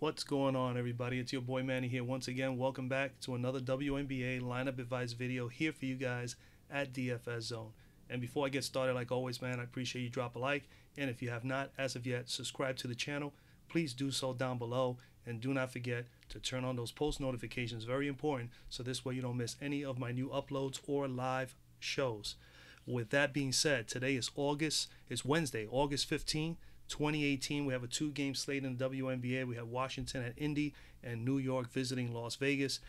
What's going on, everybody? It's your boy Manny here once again. Welcome back to another WNBA lineup advice video here for you guys at DFS Zone. And before I get started, like always, man, I appreciate you drop a like. And if you have not, as of yet, subscribe to the channel, please do so down below. And do not forget to turn on those post notifications, very important, so this way you don't miss any of my new uploads or live shows. With that being said, today is Wednesday, August 15th. 2018. We have a two-game slate in the WNBA. We have Washington at Indy and New York visiting Las Vegas.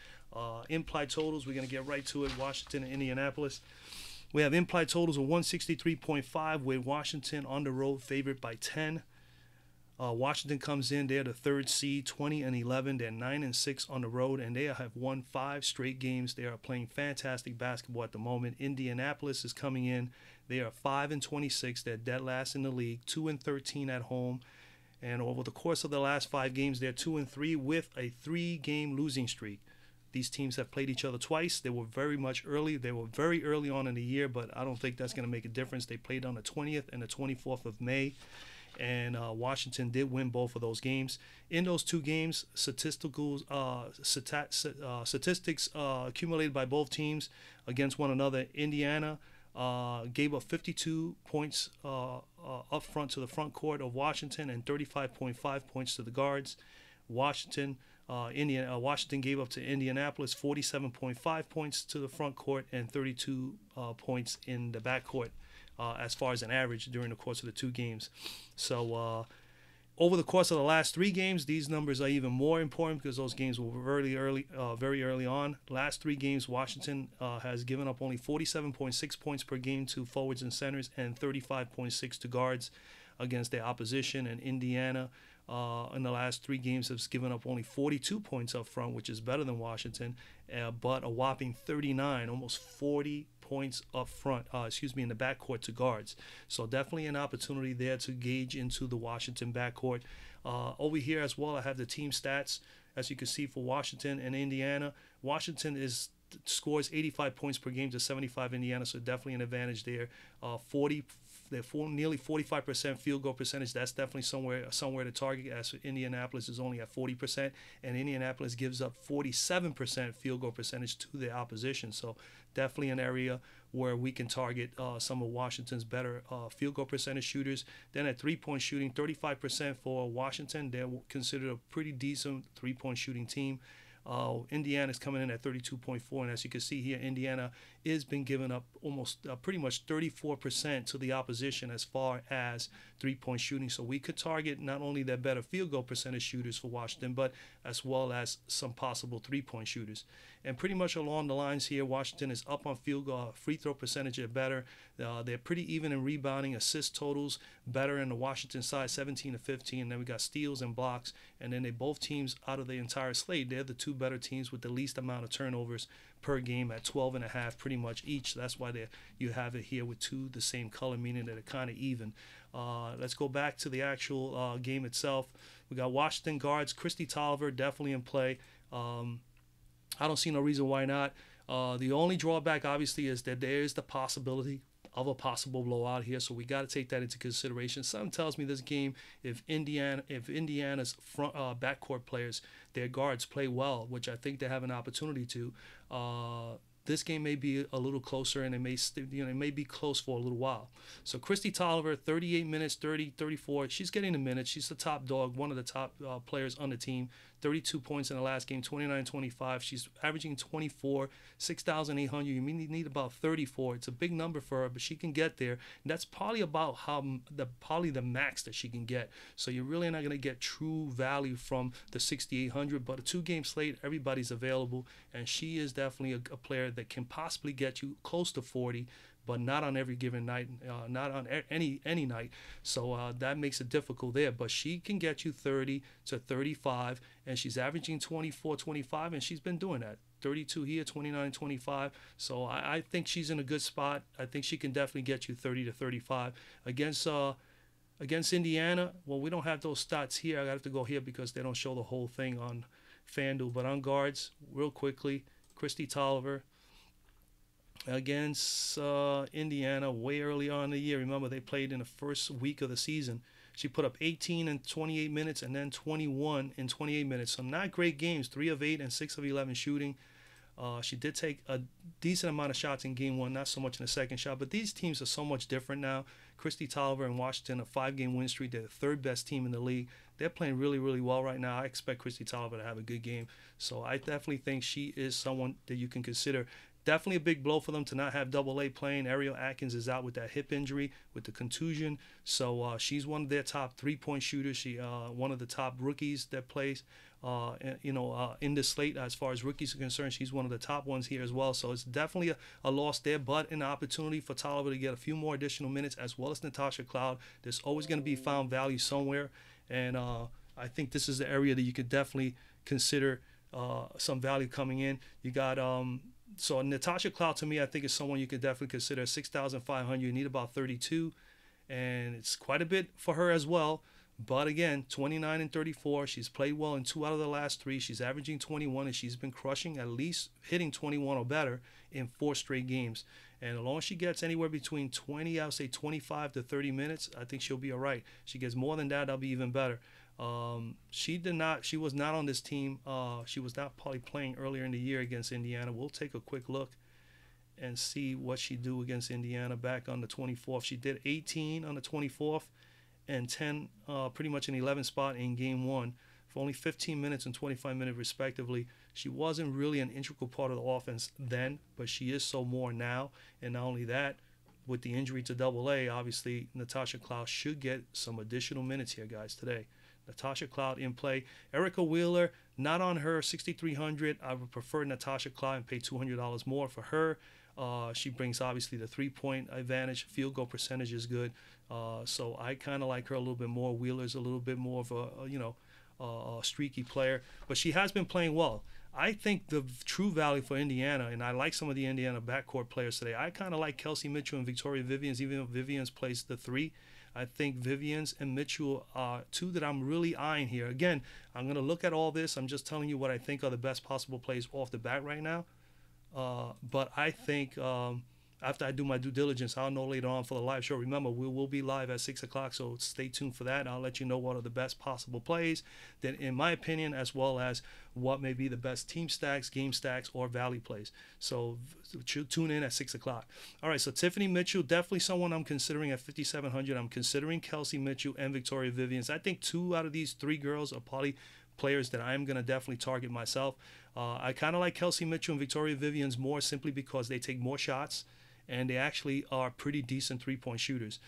Implied totals, we're going to get right to it. Washington and Indianapolis. We have implied totals of 163.5 with Washington on the road favored by 10. Washington comes in, they're the third seed, 20-11. They're 9-6 on the road, and they have won 5 straight games. They are playing fantastic basketball at the moment. Indianapolis is coming in. They are 5-26. They're dead last in the league, 2-13 at home. And over the course of the last 5 games, they're 2-3 with a 3-game losing streak. These teams have played each other twice. They were very early on in the year, but I don't think that's going to make a difference. They played on the 20th and the 24th of May. And Washington did win both of those games. In those 2 games, statistics accumulated by both teams against one another. Indiana gave up 52 points up front to the front court of Washington and 35.5 points to the guards. Washington gave up to Indianapolis 47.5 points to the front court and 32 points in the backcourt. As far as an average during the course of the 2 games. So over the course of the last 3 games, these numbers are even more important because those games were very early on. Last 3 games, Washington has given up only 47.6 points per game to forwards and centers and 35.6 to guards against their opposition. And Indiana in the last 3 games has given up only 42 points up front, which is better than Washington, but a whopping 39, almost 40 points up front, in the backcourt to guards. So definitely an opportunity there to gauge into the Washington backcourt. Over here as well, I have the team stats. As you can see for Washington and Indiana, Washington scores 85 points per game to 75 Indiana, so definitely an advantage there. Nearly 45% field goal percentage. That's definitely somewhere to target, as Indianapolis is only at 40%, and Indianapolis gives up 47% field goal percentage to the opposition. So definitely an area where we can target some of Washington's better field goal percentage shooters. Then at three-point shooting, 35% for Washington. They're considered a pretty decent three-point shooting team. Indiana's coming in at 32.4, and as you can see here, Indiana has been giving up almost pretty much 34% to the opposition as far as three-point shooting. So we could target not only their better field goal percentage shooters for Washington, but as well as some possible three-point shooters. And pretty much along the lines here, Washington is up on field goal, free throw percentage are better. They're pretty even in rebounding, assist totals better in the Washington side, 17-15. And then we got steals and blocks. And then both teams out of the entire slate, they're the 2 better teams with the least amount of turnovers per game at 12.5 pretty much each. So that's why you have it here with 2 the same color, meaning that they're kind of even. Let's go back to the actual game itself. We got Washington guards, Tolliver definitely in play. I don't see no reason why not. The only drawback, obviously, is that there is the possibility of a possible blowout here, so we got to take that into consideration. Something tells me this game, if Indiana's front backcourt players, their guards play well, which I think they have an opportunity to, this game may be a little closer, and it may be close for a little while. So Tolliver, 38 minutes, 34. She's getting the minutes. She's the top dog, one of the top players on the team. 32 points in the last game, 29-25. She's averaging 24, 6,800. You need about 34. It's a big number for her, but she can get there. And that's probably about probably the max that she can get. So you're really not going to get true value from the 6,800. But a 2-game slate, everybody's available, and she is definitely a player that can possibly get you close to 40. But not on every given night, not on any night. So that makes it difficult there. But she can get you 30 to 35, and she's averaging 24, 25, and she's been doing that. 32 here, 29, 25. So I think she's in a good spot. I think she can definitely get you 30 to 35. Against Indiana, well, we don't have those stats here. I have to go here because they don't show the whole thing on Fanduel. But on guards, real quickly, Tolliver, against Indiana way early on in the year. Remember, they played in the first week of the season. She put up 18 in 28 minutes and then 21 in 28 minutes. So not great games, 3 of 8 and 6 of 11 shooting. She did take a decent amount of shots in game one, not so much in the second shot. But these teams are so much different now. Christy Tolliver and Washington, a 5-game win streak. They're the third best team in the league. They're playing really, really well right now. I expect Christy Tolliver to have a good game. So I definitely think she is someone that you can consider. Definitely a big blow for them to not have Double A playing. Ariel Atkins is out with that hip injury, with the contusion. So she's one of their top 3-point shooters. She one of the top rookies that plays. In the slate as far as rookies are concerned, she's one of the top ones here as well. So it's definitely a loss there, but an opportunity for Tolliver to get a few more additional minutes, as well as Natasha Cloud. There's always going to be found value somewhere, and I think this is the area that you could definitely consider some value coming in. You got so Natasha Cloud, to me, I think is someone you could definitely consider. 6,500, you need about 32, and it's quite a bit for her as well. But again, 29 and 34. She's played well in 2 out of the last 3. She's averaging 21, and she's been crushing, at least hitting 21 or better in 4 straight games. And as long as she gets anywhere between 20, I would say 25 to 30 minutes, I think she'll be all right. She gets more than that, that'll be even better. She was not on this team. She was not probably playing earlier in the year against Indiana. We'll take a quick look and see what she do against Indiana back on the 24th. She did 18 on the 24th. And 10 pretty much an 11 spot in game 1 for only 15 minutes and 25 minutes respectively. She wasn't really an integral part of the offense then, but she is so more now. And not only that, with the injury to Double A, obviously Natasha Cloud should get some additional minutes here, guys, today. Natasha Cloud in play. Erica Wheeler, not on her, 6,300. I would prefer Natasha Cloud and pay $200 more for her. She brings obviously the 3-point advantage. Field goal percentage is good. So I kind of like her a little bit more. Wheeler's a little bit more of a streaky player, but she has been playing well. I think the true value for Indiana, and I like some of the Indiana backcourt players today. I kind of like Kelsey Mitchell and Victoria Vivians, even though Vivians plays the 3. I think Vivians and Mitchell are 2 that I'm really eyeing here. Again, I'm going to look at all this. I'm just telling you what I think are the best possible plays off the bat right now. But I think after I do my due diligence, I'll know later on for the live show. Remember, we will be live at 6 o'clock, so stay tuned for that. I'll let you know what are the best possible plays, then in my opinion, as well as what may be the best team stacks, game stacks, or value plays. So tune in at 6 o'clock. All right, so Tiffany Mitchell, definitely someone I'm considering at 5,700. I'm considering Kelsey Mitchell and Victoria Vivians. I think 2 out of these 3 girls are probably players that I'm going to definitely target myself. I kind of like Kelsey Mitchell and Victoria Vivians more simply because they take more shots, and they actually are pretty decent 3-point shooters.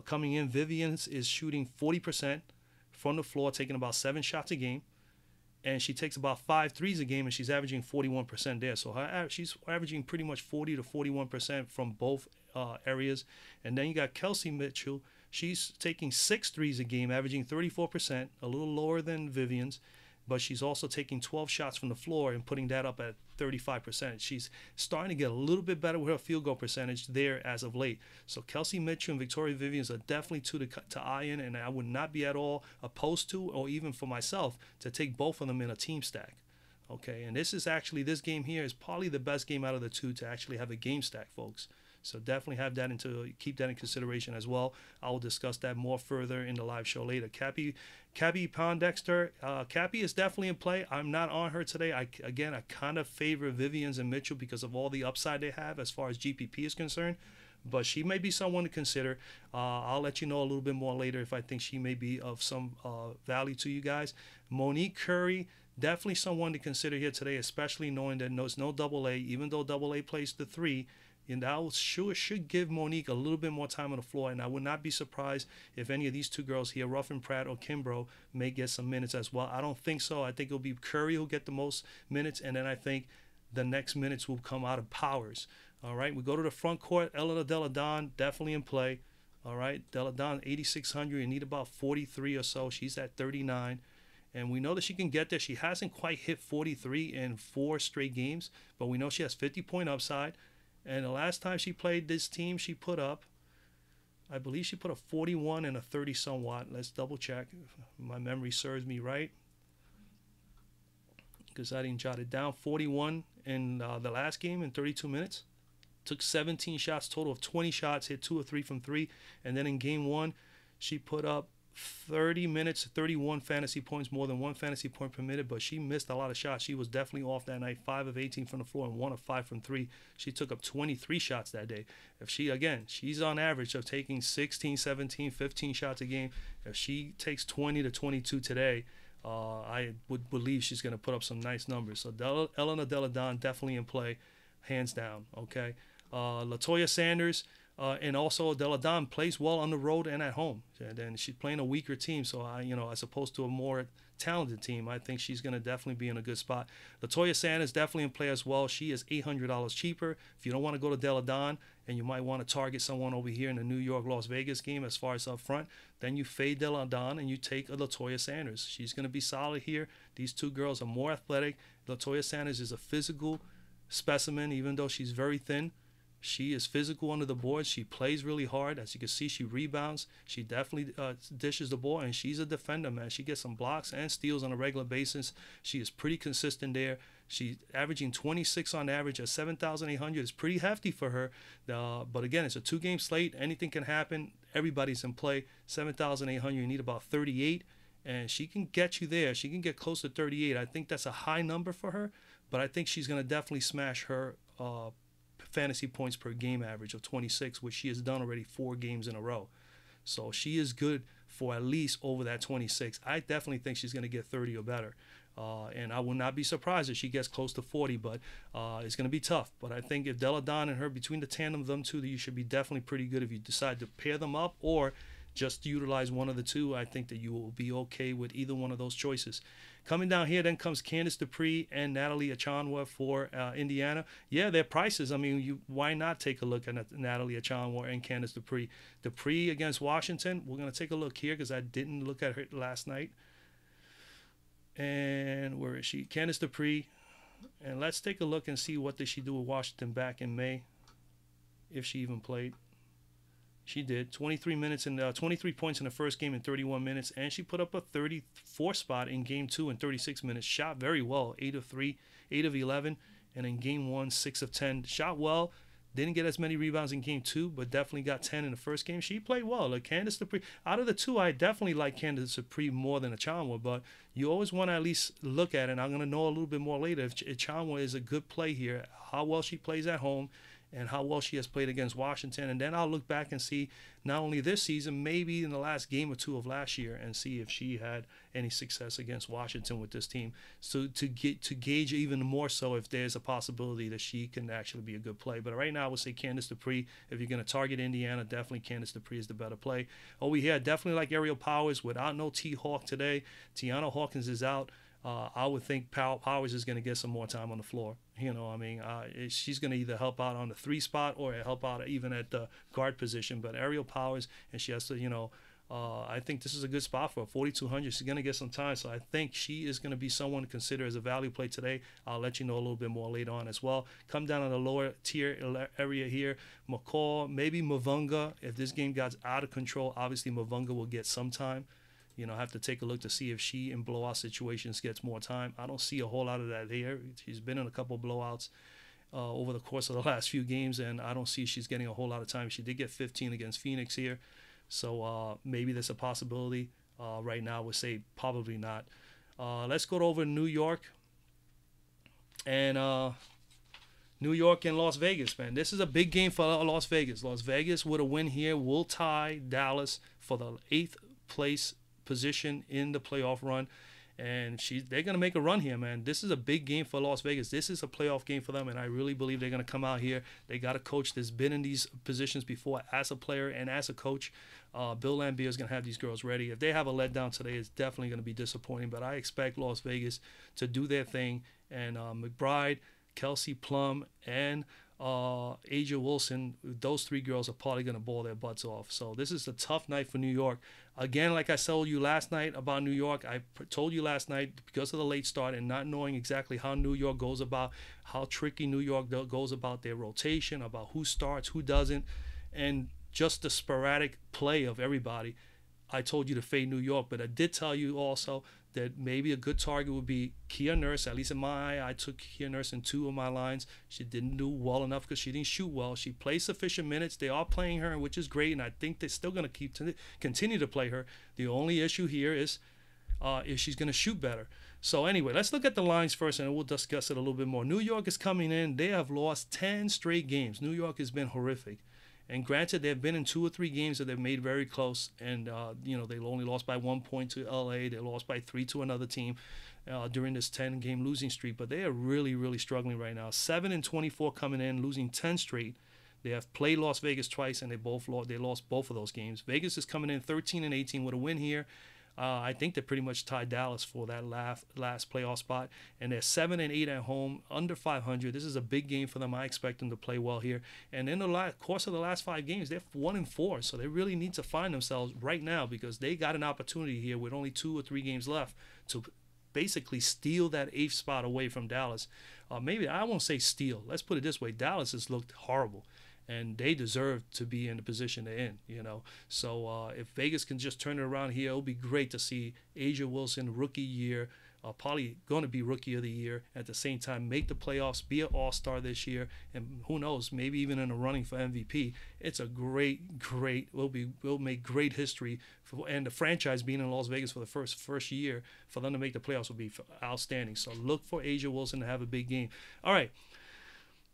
Coming in, Vivians is shooting 40% from the floor, taking about 7 shots a game, and she takes about 5 threes a game, and she's averaging 41% there. So she's averaging pretty much 40 to 41% from both areas. And then you got Kelsey Mitchell. She's taking 6 threes a game, averaging 34%, a little lower than Vivians, but she's also taking 12 shots from the floor and putting that up at 35%. She's starting to get a little bit better with her field goal percentage there as of late. So Kelsey Mitchell and Victoria Vivians are definitely 2 to eye in, and I would not be at all opposed to, or even for myself, to take both of them in a team stack. Okay, and this game here is probably the best game out of the 2 to actually have a game stack, folks. So definitely keep that in consideration as well. I will discuss that more further in the live show later. Cappy Pondexter, Cappy is definitely in play. I'm not on her today. I kind of favor Vivians and Mitchell because of all the upside they have as far as GPP is concerned. But she may be someone to consider. I'll let you know a little bit more later if I think she may be of some value to you guys. Monique Curry, definitely someone to consider here today, especially knowing that there's no Double A, even though Double A plays the 3. And that should give Monique a little bit more time on the floor. And I would not be surprised if any of these 2 girls here, Ruffin Pratt or Kimbrough, may get some minutes as well. I don't think so. I think it'll be Curry who'll get the most minutes. And then I think the next minutes will come out of Powers. All right, we go to the front court. Elena Delle Donne, definitely in play. All right, Delle Donne, 8,600. You need about 43 or so. She's at 39. And we know that she can get there. She hasn't quite hit 43 in 4 straight games. But we know she has 50-point upside. And the last time she played this team, she put up, I believe she put a 41 and a 30 somewhat. Let's double check if my memory serves me right, because I didn't jot it down. 41 in the last game in 32 minutes. Took 17 shots, total of 20 shots, hit 2 or 3 from 3. And then in game 1, she put up 30 minutes, 31 fantasy points, more than 1 fantasy point permitted, but she missed a lot of shots. She was definitely off that night, 5 of 18 from the floor and 1 of 5 from 3. She took up 23 shots that day. If she, again, she's on average of taking 16, 17, 15 shots a game. If she takes 20 to 22 today, I would believe she's going to put up some nice numbers. So Elena Delle Donne definitely in play, hands down, okay? Latoya Sanders, and also Delle Donne plays well on the road and at home. And then she's playing a weaker team, so as opposed to a more talented team, I think she's going to definitely be in a good spot. Latoya Sanders definitely in play as well. She is $800 cheaper. If you don't want to go to Delle Donne and you might want to target someone over here in the New York-Las Vegas game as far as up front, then you fade Delle Donne and you take a Latoya Sanders. She's going to be solid here. These two girls are more athletic. Latoya Sanders is a physical specimen, even though she's very thin. She is physical under the boards. She plays really hard. As you can see, she rebounds. She definitely dishes the ball, and she's a defender, man. She gets some blocks and steals on a regular basis. She is pretty consistent there. She's averaging 26 on average at 7,800. It's pretty hefty for her. But again, it's a 2-game slate. Anything can happen. Everybody's in play. 7,800. You need about 38, and she can get you there. She can get close to 38. I think that's a high number for her, but I think she's going to definitely smash her fantasy points per game average of 26, which she has done already 4 games in a row. So she is good for at least over that 26. I definitely think she's going to get 30 or better. And I will not be surprised if she gets close to 40, but it's going to be tough. But I think if Delle Donne and her, between the tandem of them two, you should be definitely pretty good if you decide to pair them up or just utilize one of the two. I think that you will be okay with either one of those choices. Coming down here, then comes Candice Dupree and Natalie Achanwa for Indiana. Yeah, their prices. I mean, why not take a look at Natalie Achanwa and Candice Dupree? Dupree against Washington. We're going to take a look here because I didn't look at her last night. And where is she? Candice Dupree. And let's take a look and see what did she do with Washington back in May, if she even played. She did 23 minutes and 23 points in the first game in 31 minutes, and she put up a 34 spot in game 2 in 36 minutes. Shot very well, 8 of 3, 8 of 11, and in game 1, 6 of 10. Shot well. Didn't get as many rebounds in game 2, but definitely got 10 in the first game. She played well. Like Candice Dupree, out of the two, I definitely like Candice Dupree more than Achanwa, but you always want to at least look at it. And I'm going to know a little bit more later if Achanwa is a good play here, how well she plays at home, and how well she has played against Washington. And then I'll look back and see not only this season, maybe in the last game or two of last year, and see if she had any success against Washington with this team. So to gauge even more so if there's a possibility that she can actually be a good play. But right now I would say Candice Dupree. If you're going to target Indiana, definitely Candice Dupree is the better play. Over here, definitely like Aerial Powers without no T-Hawk today. Tiana Hawkins is out. I would think Powers is going to get some more time on the floor. She's going to either help out on the 3 spot or help out even at the guard position. But Aerial Powers, and she has to, I think this is a good spot for her. 4,200. She's going to get some time. So I think she is going to be someone to consider as a value play today. I'll let you know a little bit more later on as well. Come down on the lower tier area here. McCall, maybe Mavunga. If this game got out of control, obviously Mavunga will get some time. I have to take a look to see if she in blowout situations gets more time. I don't see a whole lot of that here. She's been in a couple of blowouts over the course of the last few games, and I don't see she's getting a whole lot of time. She did get 15 against Phoenix here, so maybe there's a possibility. Right now, I would say probably not. Let's go over to New York. And New York and Las Vegas, man. This is a big game for Las Vegas. Las Vegas with a win here will tie Dallas for the 8th place position in the playoff run, and they're going to make a run here, man. This is a big game for Las Vegas. This is a playoff game for them, and I really believe they're going to come out here. They got a coach that's been in these positions before as a player and as a coach. Bill Laimbeer is going to have these girls ready. If they have a letdown today, it's definitely going to be disappointing, but I expect Las Vegas to do their thing, and McBride, Kelsey Plum, and Aja Wilson, those 3 girls are probably going to ball their butts off. So this is a tough night for New York. Again, like I told you last night about New York, I told you last night because of the late start and not knowing exactly how New York goes about, how tricky New York goes about their rotation, about who starts, who doesn't, and just the sporadic play of everybody. I told you to fade New York, but I did tell you also that maybe a good target would be Kia Nurse. At least in my eye, I took Kia Nurse in 2 of my lines. She didn't do well enough because she didn't shoot well. She played sufficient minutes. They are playing her, which is great, and I think they're still going to continue to play her. The only issue here is if she's going to shoot better. So anyway, let's look at the lines first, and we'll discuss it a little bit more. New York is coming in. They have lost 10 straight games. New York has been horrific. And granted, they've been in 2 or 3 games that they've made very close. And, they only lost by 1 point to L.A. They lost by 3 to another team during this 10-game losing streak. But they are really, really struggling right now. 7-24 coming in, losing 10 straight. They have played Las Vegas twice, and they lost both of those games. Vegas is coming in 13-18 with a win here. I think they pretty much tied Dallas for that last playoff spot, and they're 7-8 at home, under 500. This is a big game for them. I expect them to play well here. And in the course of the last 5 games, they're 1-4, so they really need to find themselves right now because they got an opportunity here with only 2 or 3 games left to basically steal that 8th spot away from Dallas. Maybe I won't say steal. Let's put it this way: Dallas has looked horrible, and they deserve to be in the position they're in, So if Vegas can just turn it around here, it'll be great to see A'ja Wilson, rookie year, probably going to be rookie of the year. At the same time, make the playoffs, be an all-star this year, and who knows, maybe even in a running for MVP. It's a great, will make great history, and the franchise being in Las Vegas for the first year, for them to make the playoffs will be outstanding. So look for A'ja Wilson to have a big game. All right.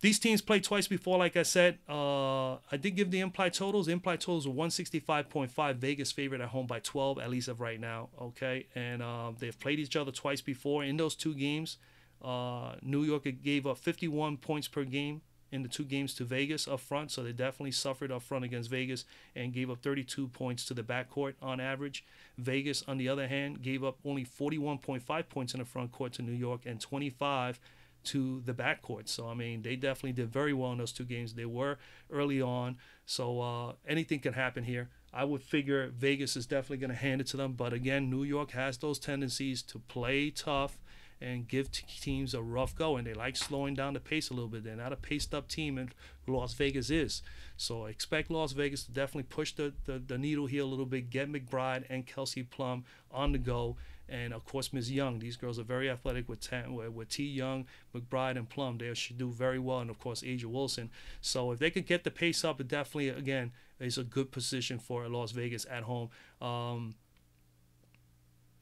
These teams played twice before, like I said. I did give the implied totals. The implied totals were 165.5. Vegas favored at home by 12, at least of right now. Okay, and they've played each other twice before. In those 2 games, New York gave up 51 points per game in the 2 games to Vegas up front, so they definitely suffered up front against Vegas and gave up 32 points to the backcourt on average. Vegas, on the other hand, gave up only 41.5 points in the front court to New York and 25 to the backcourt. So, I mean, they definitely did very well in those 2 games. They were early on, so anything can happen here. I would figure Vegas is definitely going to hand it to them. But, again, New York has those tendencies to play tough and give teams a rough go, and they like slowing down the pace a little bit. They're not a paced-up team, and Las Vegas is. So I expect Las Vegas to definitely push the needle here a little bit, get McBride and Kelsey Plum on the go. And, of course, Ms. Young. These girls are very athletic with T. Young, McBride, and Plum. They should do very well. And, of course, A'ja Wilson. So if they could get the pace up, it definitely, again, is a good position for Las Vegas at home.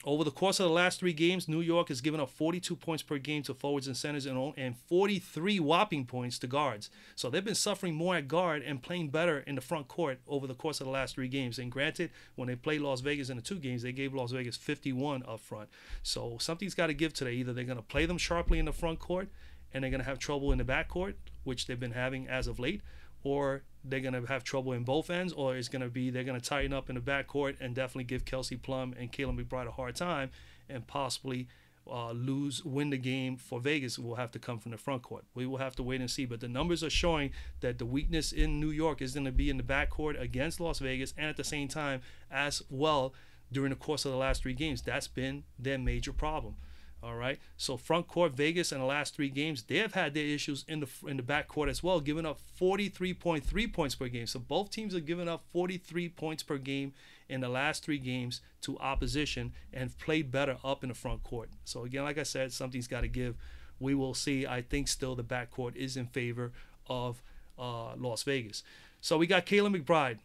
Over the course of the last 3 games, New York has given up 42 points per game to forwards and centers and 43 whopping points to guards. So they've been suffering more at guard and playing better in the front court over the course of the last 3 games. And granted, when they played Las Vegas in the 2 games, they gave Las Vegas 51 up front. So something's got to give today. Either they're going to play them sharply in the front court and they're going to have trouble in the back court, which they've been having as of late, or they're going to have trouble in both ends, or it's going to be they're going to tighten up in the backcourt and definitely give Kelsey Plum and Kayla McBride a hard time and possibly win the game for Vegas. Will have to come from the front court. We will have to wait and see. But the numbers are showing that the weakness in New York is going to be in the backcourt against Las Vegas, and at the same time as well during the course of the last 3 games. That's been their major problem. All right. So front court, Vegas in the last 3 games, they have had their issues in the backcourt as well, giving up 43.3 points per game. So both teams are giving up 43 points per game in the last 3 games to opposition and played better up in the front court. So again, like I said, something's got to give. We will see. I think still the backcourt is in favor of Las Vegas. So we got Kayla McBride.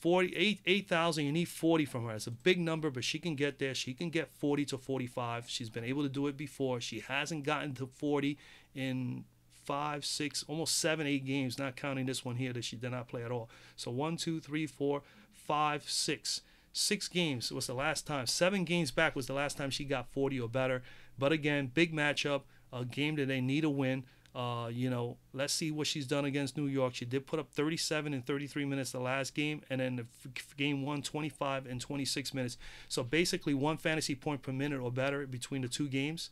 8,000, you need 40 from her. It's a big number, but she can get there. She can get 40 to 45. She's been able to do it before. She hasn't gotten to 40 in 5, 6, almost 7, 8 games, not counting this one here that she did not play at all. So 1, 2, 3, 4, 5, 6. 6 games was the last time. 7 games back was the last time she got 40 or better. But again, big matchup, a game that they need a win. Let's see what she's done against New York. She did put up 37 in 33 minutes the last game, and then game 1, 25 and 26 minutes. So basically 1 fantasy point per minute or better between the 2 games.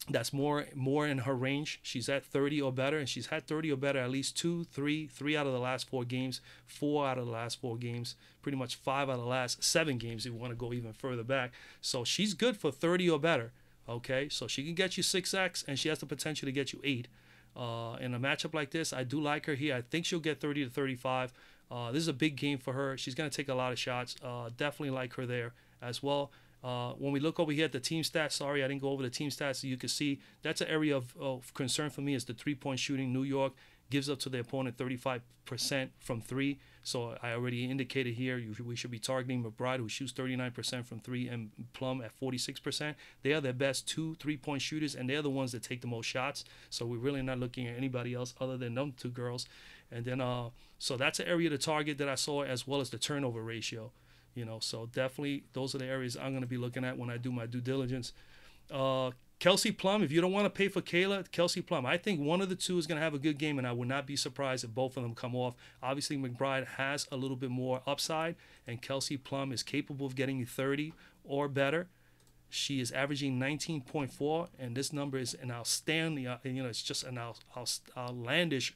That's more in her range. She's at 30 or better, and she's had 30 or better at least 3 out of the last 4 games, 4 out of the last 4 games, pretty much 5 out of the last 7 games if you want to go even further back. So she's good for 30 or better. Okay, so she can get you 6x, and she has the potential to get you 8. In a matchup like this, I do like her here. I think she'll get 30 to 35. This is a big game for her. She's going to take a lot of shots. Definitely like her there as well. When we look over here at the team stats, sorry, I didn't go over the team stats. So you can see that's an area of concern for me is the three-point shooting. New York gives up to the opponent 35% from three. So I already indicated here we should be targeting McBride, who shoots 39% from three, and Plum at 46%. They are their best two three-point shooters, and they're the ones that take the most shots. So we're really not looking at anybody else other than them two girls. And then, so that's an area to target that I saw, as well as the turnover ratio. So definitely those are the areas I'm going to be looking at when I do my due diligence. Kelsey Plum, if you don't want to pay for Kayla, Kelsey Plum, I think one of the two is going to have a good game, and I would not be surprised if both of them come off. Obviously, McBride has a little bit more upside, and Kelsey Plum is capable of getting you 30 or better. She is averaging 19.4, and this number is an outstanding, it's just an outlandish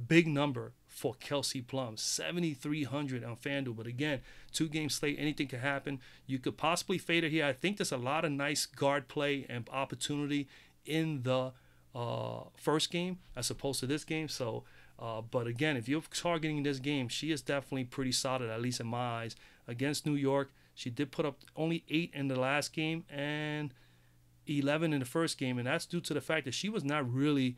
big number for Kelsey Plum, 7,300 on Fanduel. But again, 2-game slate, anything can happen. You could possibly fade her here. I think there's a lot of nice guard play and opportunity in the first game as opposed to this game. So, but again, if you're targeting this game, she is definitely pretty solid, at least in my eyes. Against New York, she did put up only 8 in the last game and 11 in the first game, and that's due to the fact that she was not really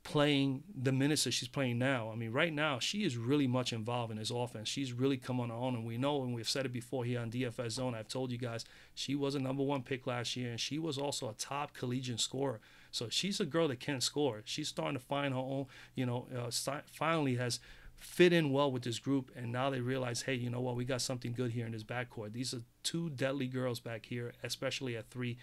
playing the minutes that she's playing now. I mean, right now, she is really much involved in this offense. She's really come on her own, and we know, and we've said it before here on DFS Zone, I've told you guys, she was a #1 pick last year, and she was also a top collegiate scorer. So she's a girl that can score. She's starting to find her own, finally has fit in well with this group, and now they realize, hey, you know what, we got something good here in this backcourt. These are two deadly girls back here, especially at three,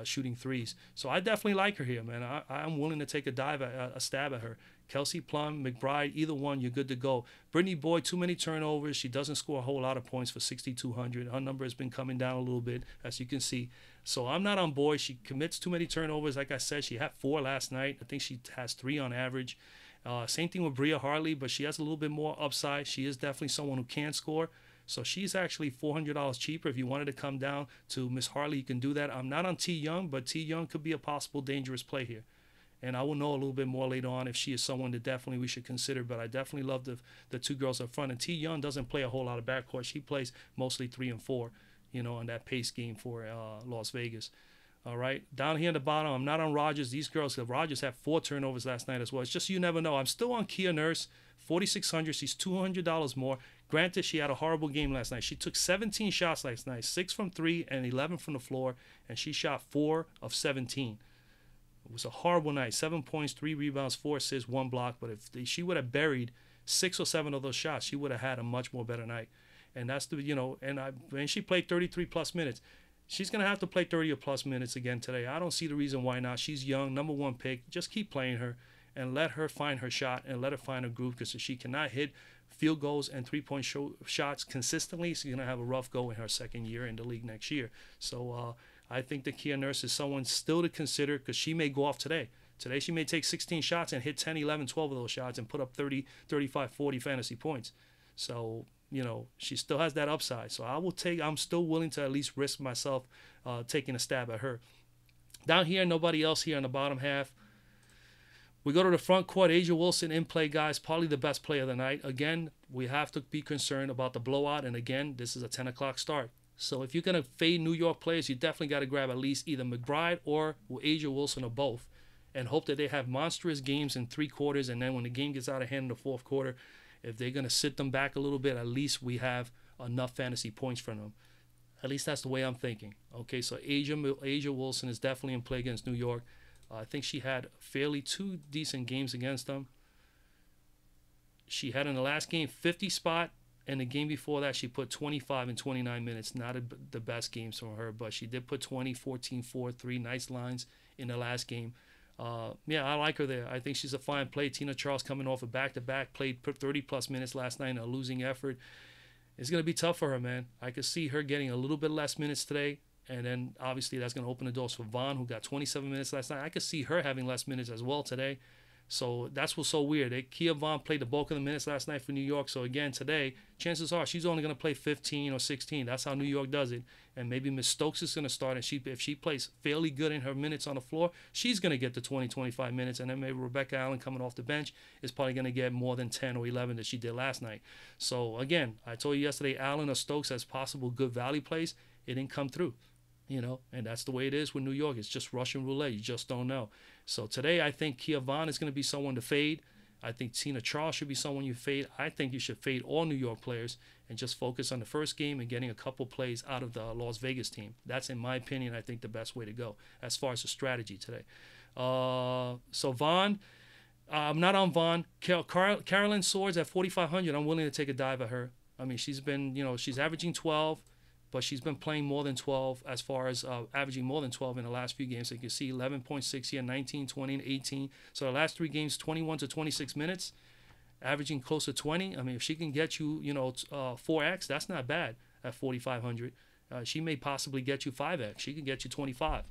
shooting threes. So I definitely like her here, man. I'm willing to take a stab at her. Kelsey Plum, McBride, either one, you're good to go. Brittany Boyd, too many turnovers. She doesn't score a whole lot of points for 6,200. Her number has been coming down a little bit, as you can see. So I'm not on Boyd. She commits too many turnovers. Like I said, she had 4 last night. I think she has 3 on average. Same thing with Bria Hartley, but she has a little bit more upside. She is definitely someone who can score. So she's actually $400 cheaper. If you wanted to come down to Miss Hartley, you can do that. I'm not on T. Young, but T. Young could be a possible dangerous play here. And I will know a little bit more later on if she is someone that definitely we should consider. But I definitely love the two girls up front. And T. Young doesn't play a whole lot of backcourt. She plays mostly 3 and 4, on that pace game for Las Vegas. All right, down here at the bottom, I'm not on Rogers. These girls, Rogers had 4 turnovers last night as well. It's just you never know. I'm still on Kia Nurse, 4,600. She's $200 more. Granted, she had a horrible game last night. She took 17 shots last night, 6 from 3 and 11 from the floor, and she shot 4 of 17. It was a horrible night. 7 points, 3 rebounds, 4 assists, 1 block. But if she would have buried 6 or 7 of those shots, she would have had a much more better night. And that's and she played 33 plus minutes. She's going to have to play 30 or plus minutes again today. I don't see the reason why not. She's young, #1 pick. Just keep playing her and let her find her shot and let her find her groove, because if she cannot hit field goals and three-point shots consistently, she's going to have a rough go in her second year in the league next year. So I think that Kia Nurse is someone still to consider, because she may go off today. Today she may take 16 shots and hit 10, 11, 12 of those shots and put up 30, 35, 40 fantasy points. So she still has that upside. So I'm still willing to at least risk myself taking a stab at her. Down here, nobody else here on the bottom half. We go to the front court. Asia Wilson in play, guys. Probably the best player of the night. Again, we have to be concerned about the blowout. And again, this is a 10 o'clock start. So if you're going to fade New York players, you definitely got to grab at least either McBride or Asia Wilson or both, and hope that they have monstrous games in 3 quarters. And then when the game gets out of hand in the 4th quarter, if they're going to sit them back a little bit, at least we have enough fantasy points from them. At least that's the way I'm thinking. Okay, so Asia Wilson is definitely in play against New York. I think she had fairly 2 decent games against them. She had in the last game 50 spot, and the game before that she put 25 and 29 minutes. Not the best games from her, but she did put 20, 14, 4, 3 nice lines in the last game. I like her there. I think she's a fine play. Tina Charles coming off a back-to-back, played 30-plus minutes last night in a losing effort. It's going to be tough for her, man. I could see her getting a little bit less minutes today, and then obviously that's going to open the doors for Vaughn, who got 27 minutes last night. I could see her having less minutes as well today. So that's what's so weird. Kia Vaughn played the bulk of the minutes last night for New York. So again, today, chances are she's only going to play 15 or 16. That's how New York does it. And maybe Miss Stokes is going to start. And if she plays fairly good in her minutes on the floor, she's going to get the 20, 25 minutes. And then maybe Rebecca Allen coming off the bench is probably going to get more than 10 or 11 that she did last night. So again, I told you yesterday, Allen or Stokes as possible good value plays. It didn't come through. And that's the way it is with New York. It's just Russian roulette. You just don't know. So today, I think Kia Vaughn is going to be someone to fade. I think Tina Charles should be someone you fade. I think you should fade all New York players and just focus on the first game and getting a couple plays out of the Las Vegas team. That's, in my opinion, I think the best way to go as far as the strategy today. So Vaughn, I'm not on Vaughn. Carolyn Swords at 4,500. I'm willing to take a dive at her. I mean, she's been, she's averaging 12. But she's been playing more than 12 as far as averaging more than 12 in the last few games. So you can see 11.6 here, 19, 20, and 18. So the last 3 games, 21 to 26 minutes, averaging close to 20. I mean, if she can get you, 4X, that's not bad at 4,500. She may possibly get you 5X. She can get you 25.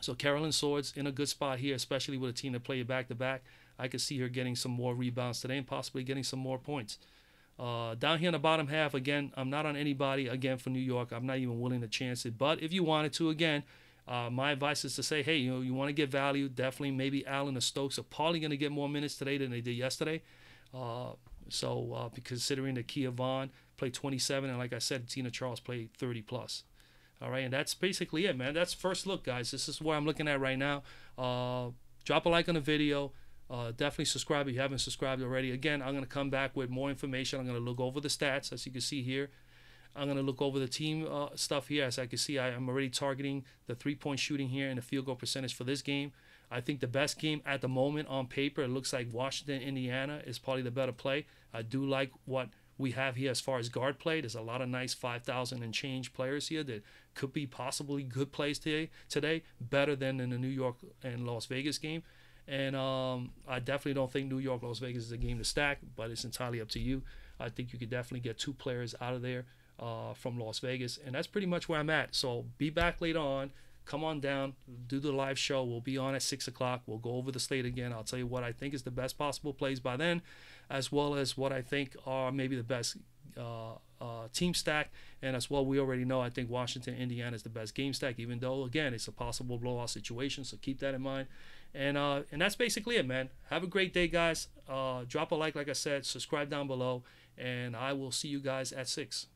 So Carolyn Swords in a good spot here, especially with a team that play it back-to-back. I could see her getting some more rebounds today and possibly getting some more points. Down here in the bottom half, again, I'm not on anybody, again, for New York. I'm not even willing to chance it. But if you wanted to, again, my advice is to say, hey, you want to get value, definitely maybe Allen or Stokes are probably going to get more minutes today than they did yesterday. Considering that Kia Vaughn played 27, and like I said, Tina Charles played 30+. All right, and that's basically it, man. That's first look, guys. This is where I'm looking at right now. Drop a like on the video. Definitely subscribe if you haven't subscribed already. Again, I'm going to come back with more information. I'm going to look over the stats, as you can see here. I'm going to look over the team stuff here. As I can see, I'm already targeting the three-point shooting here and the field goal percentage for this game. I think the best game at the moment on paper, it looks like Washington, Indiana is probably the better play. I do like what we have here as far as guard play. There's a lot of nice 5,000 and change players here that could be possibly good plays today, better than in the New York and Las Vegas game. And I definitely don't think New York, Las Vegas is a game to stack, but it's entirely up to you. I think you could definitely get 2 players out of there from Las Vegas, and that's pretty much where I'm at. So be back later on. Come on down, do the live show. We'll be on at 6 o'clock. We'll go over the slate again. I'll tell you what I think is the best possible plays by then, as well as what I think are maybe the best team stack. And as well, we already know I think Washington, Indiana is the best game stack, even though, again, it's a possible blowout situation, so keep that in mind. And that's basically it, man. Have a great day, guys. Drop a like I said. Subscribe down below. And I will see you guys at 6.